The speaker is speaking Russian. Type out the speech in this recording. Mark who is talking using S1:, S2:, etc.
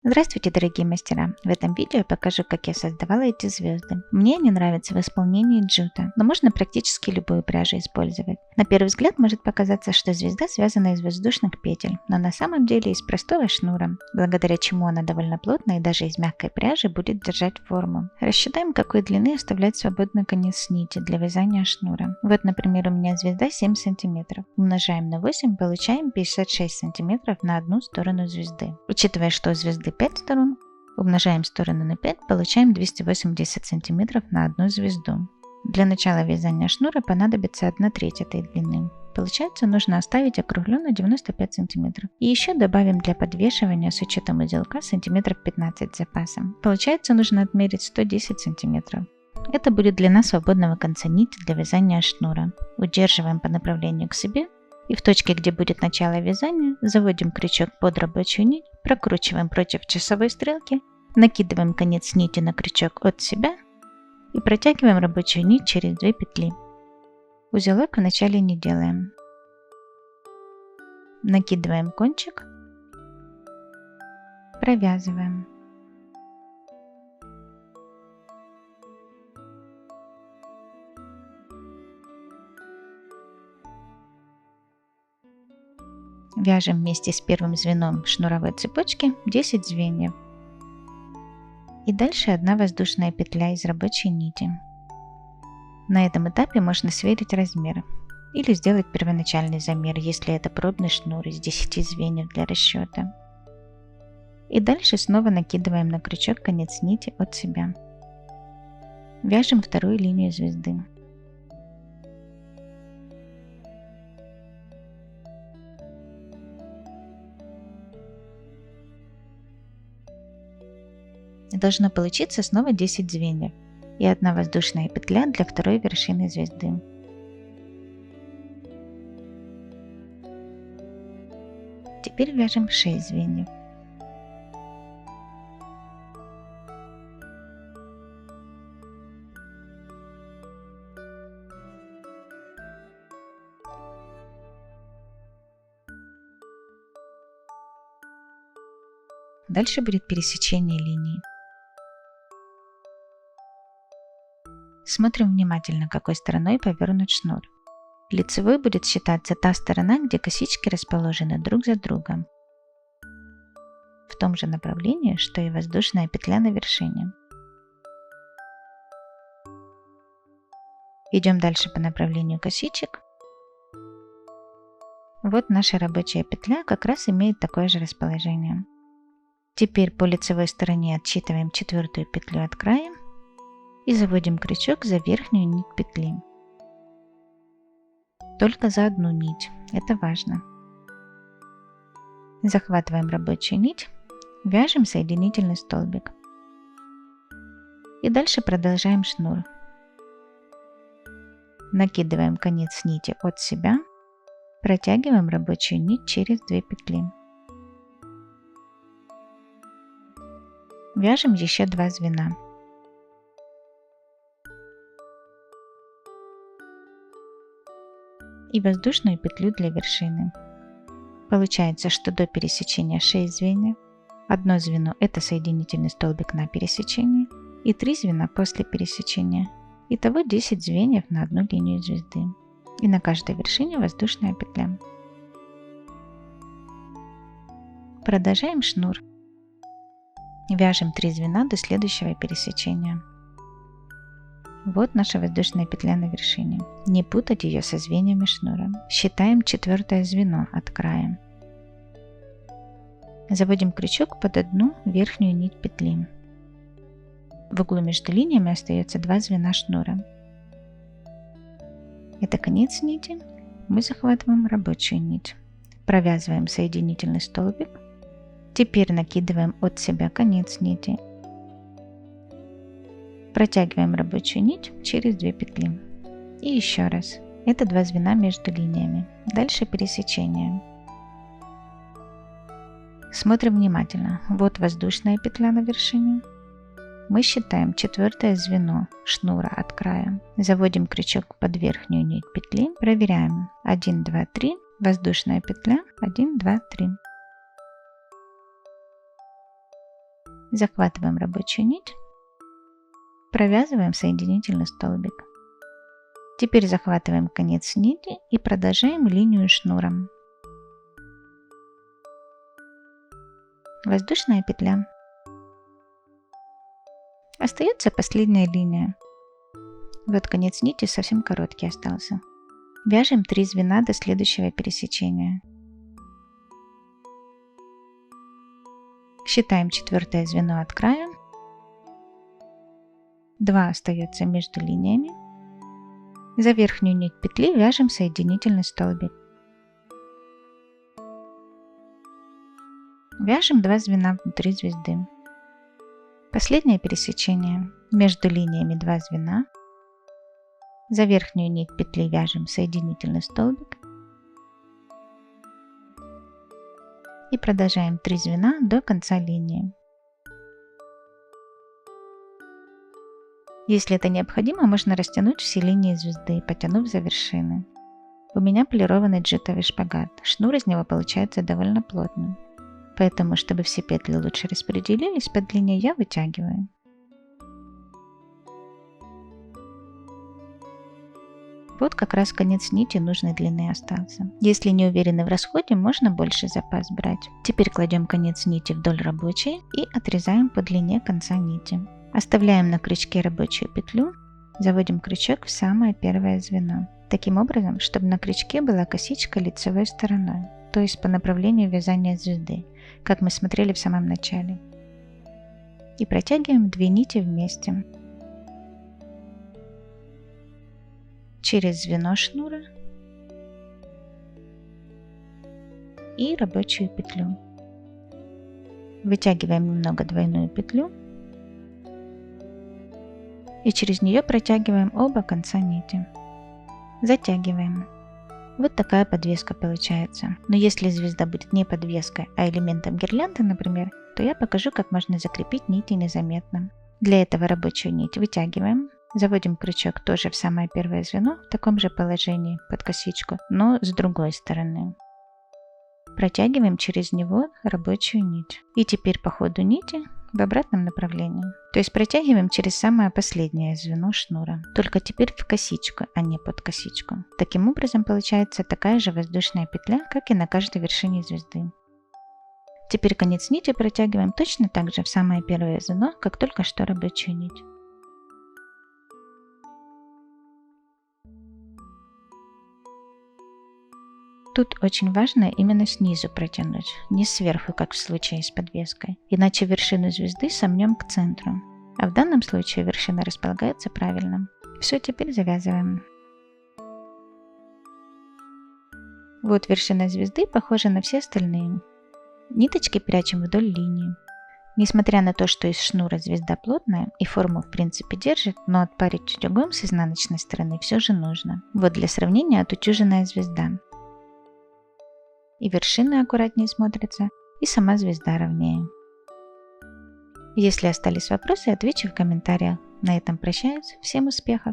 S1: Здравствуйте, дорогие мастера! В этом видео я покажу, как я создавала эти звезды. Мне они нравятся в исполнении джута, но можно практически любую пряжу использовать. На первый взгляд может показаться, что звезда связана из воздушных петель, но на самом деле из простого шнура, благодаря чему она довольно плотная и даже из мягкой пряжи будет держать форму. Рассчитаем, какой длины оставлять свободный конец нити для вязания шнура. Вот, например, у меня звезда 7 см. Умножаем на 8, получаем 56 см на одну сторону звезды. Учитывая, что у звезды 5 сторон, умножаем стороны на 5, получаем 280 см на одну звезду. Для начала вязания шнура понадобится 1/3 этой длины. Получается, нужно оставить округленно 95 см. И еще добавим для подвешивания с учетом узелка сантиметров 15 с запасом. Получается, нужно отмерить 110 см. Это будет длина свободного конца нити для вязания шнура. Удерживаем по направлению к себе. И в точке, где будет начало вязания, заводим крючок под рабочую нить, прокручиваем против часовой стрелки, накидываем конец нити на крючок от себя и протягиваем рабочую нить через 2 петли. Узелок вначале не делаем. Накидываем кончик, провязываем. Вяжем вместе с первым звеном шнуровой цепочки 10 звеньев. И дальше одна воздушная петля из рабочей нити. На этом этапе можно сверить размер или сделать первоначальный замер, если это пробный шнур из 10 звеньев для расчета. И дальше снова накидываем на крючок конец нити от себя. Вяжем вторую линию звезды. Должно получиться снова 10 звеньев и одна воздушная петля для второй вершины звезды. Теперь вяжем 6 звеньев. Дальше будет пересечение линий. Смотрим внимательно, какой стороной повернут шнур. Лицевой будет считаться та сторона, где косички расположены друг за другом, в том же направлении, что и воздушная петля на вершине. Идем дальше по направлению косичек. Вот наша рабочая петля как раз имеет такое же расположение. Теперь по лицевой стороне отсчитываем 4-ю петлю от края и заводим крючок за верхнюю нить петли. Только за одну нить, это важно. Захватываем рабочую нить, вяжем соединительный столбик. И дальше продолжаем шнур. Накидываем конец нити от себя, протягиваем рабочую нить через 2 петли. Вяжем еще 2 звена. И воздушную петлю для вершины. Получается, что до пересечения 6 звеньев, одно звено это соединительный столбик на пересечении и 3 звена после пересечения. Итого 10 звеньев на одну линию звезды. И на каждой вершине воздушная петля. Продолжаем шнур. Вяжем 3 звена до следующего пересечения. Вот наша воздушная петля на вершине. Не путать ее со звеньями шнура. Считаем 4-е звено от края. Заводим крючок под одну верхнюю нить петли. В углу между линиями остается 2 звена шнура. Это конец нити. Мы захватываем рабочую нить. Провязываем соединительный столбик. Теперь накидываем от себя конец нити. Протягиваем рабочую нить через 2 петли. И еще раз. Это 2 звена между линиями. Дальше пересечение. Смотрим внимательно. Вот воздушная петля на вершине. Мы считаем 4-е звено шнура от края. Заводим крючок под верхнюю нить петли. Проверяем. 1, 2, 3. Воздушная петля. 1, 2, 3. Захватываем рабочую нить, провязываем соединительный столбик. Теперь захватываем конец нити и продолжаем линию шнуром. Воздушная петля. Остается последняя линия. Вот конец нити совсем короткий остался. Вяжем 3 звена до следующего пересечения. Считаем 4 звено от края. 2 остается между линиями. За верхнюю нить петли вяжем соединительный столбик. Вяжем 2 звена внутри звезды. Последнее пересечение. Между линиями 2 звена. За верхнюю нить петли вяжем соединительный столбик. И продолжаем 3 звена до конца линии. Если это необходимо, можно растянуть все линии звезды, потянув за вершины. У меня полированный джутовый шпагат. Шнур из него получается довольно плотным. Поэтому, чтобы все петли лучше распределились по длине, я вытягиваю. Вот как раз конец нити нужной длины остался. Если не уверены в расходе, можно больше запас брать. Теперь кладем конец нити вдоль рабочей и отрезаем по длине конца нити. Оставляем на крючке рабочую петлю, заводим крючок в самое первое звено. Таким образом, чтобы на крючке была косичка лицевой стороной, то есть по направлению вязания звезды, как мы смотрели в самом начале. И протягиваем 2 нити вместе. Через звено шнура и рабочую петлю. Вытягиваем немного двойную петлю и через нее протягиваем оба конца нити. Затягиваем. Вот такая подвеска получается. Но если звезда будет не подвеской, а элементом гирлянды, например, то я покажу, как можно закрепить нити незаметно. Для этого рабочую нить вытягиваем. Заводим крючок тоже в самое первое звено, в таком же положении, под косичку, но с другой стороны. Протягиваем через него рабочую нить. И теперь по ходу нити в обратном направлении. То есть протягиваем через самое последнее звено шнура. Только теперь в косичку, а не под косичку. Таким образом получается такая же воздушная петля, как и на каждой вершине звезды. Теперь конец нити протягиваем точно так же в самое первое звено, как только что рабочую нить. Тут очень важно именно снизу протянуть, не сверху, как в случае с подвеской. Иначе вершину звезды сомнем к центру. А в данном случае вершина располагается правильно. Все, теперь завязываем. Вот вершина звезды похожа на все остальные. Ниточки прячем вдоль линии. Несмотря на то, что из шнура звезда плотная и форму в принципе держит, но отпарить утюгом с изнаночной стороны все же нужно. Вот для сравнения отутюженная звезда. И вершины аккуратнее смотрятся, и сама звезда ровнее. Если остались вопросы, отвечу в комментариях. На этом прощаюсь. Всем успехов!